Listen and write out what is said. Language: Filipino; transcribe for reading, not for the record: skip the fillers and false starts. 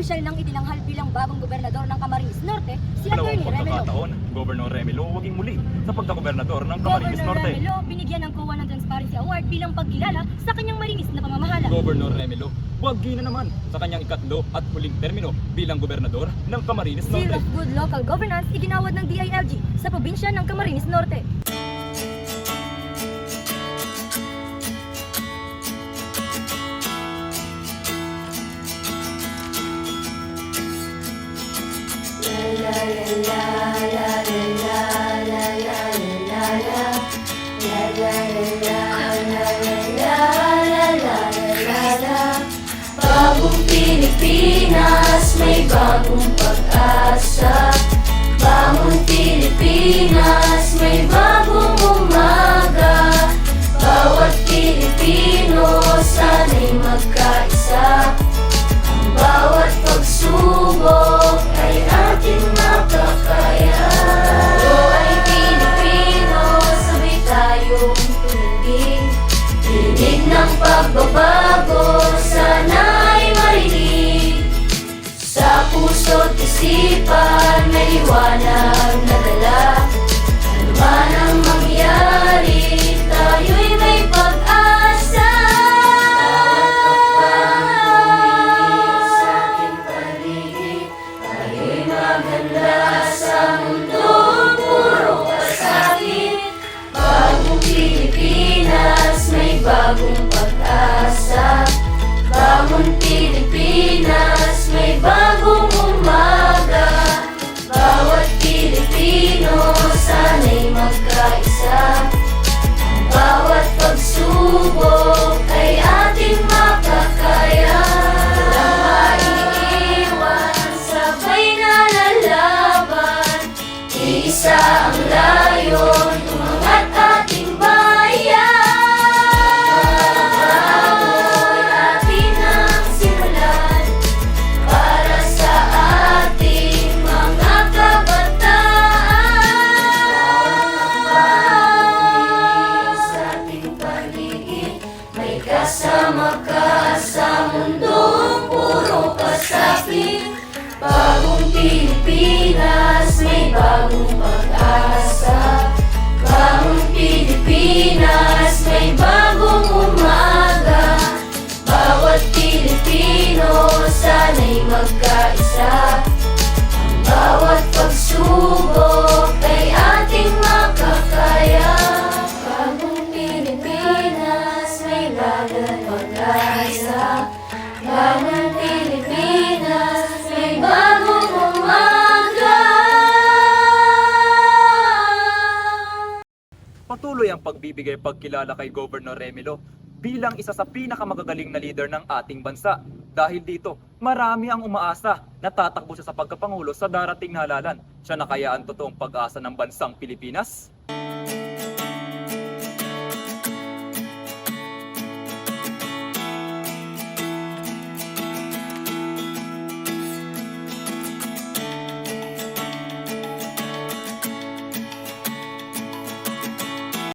opisyal nang itinanghal bilang bagong gobernador ng Camarines Norte, si Atty. Remelo. Pagkakataon, Governor Remelo huwaging muli sa pagkagobernador ng Camarines Governor Norte. Remelo binigyan ng COA ng Transparency Award bilang pagkilala sa kanyang malinis na pamamahala. Governor Remelo huwagi na naman sa kanyang ikatlo at huling termino bilang gobernador ng Camarines Seal Norte. of Good Local Governance iginawad ng DILG sa probinsya ng Camarines Norte. Bagong Pilipinas, may bagong pag-asa. Bagong Pilipinas, may bagong umaga. Bawat Pilipino, sana'y magkaisa. Ang bawat pagsubok ay ating makakaya. Tayo ay Pilipino, sabay tayong tumindig. Tinig ng pagbabago, sana'y marinig. Sa puso't isipan, may liwanag na dala. Ano man ang mangyari, tayo'y may pag-asa. Bawat sa ating paligid, tayo'y maganda sa mundong puro kasakit. Bagong Pilipinas, may bagong pag-asa. Bagong Pilipinas, may bagong umaga. Bawat Pilipino, sana'y magkaisa. Ang bawat pagsubok ay ating makakaya. Walang maiiwan, sabay na lalaban. Iisa ang layon, umangat ating bayan. Bago'y atin ang simulan para sa ating mga kabataan. Sa ating paligid, may kasama ka sa mundong puro kasakit. Bagong Pilipinas, may bagong pag-asa. Bagong Pilipinas, may bagong umaga. Bawat Pilipino, sana'y magkaisa. Ang bawat pagsubok ay ating makakaya. Bagong Pilipinas, may bagong pag-asa. Bagong Pilipinas, may bagong umaga. Patuloy ang pagbibigay pagkilala kay Governor Remelo bilang isa sa pinakamagagaling na leader ng ating bansa. Dahil dito, marami ang umaasa na tatakbo siya sa pagkapangulo sa darating na halalan. Siya na kaya ang totoong pag-asa ng bansang Pilipinas?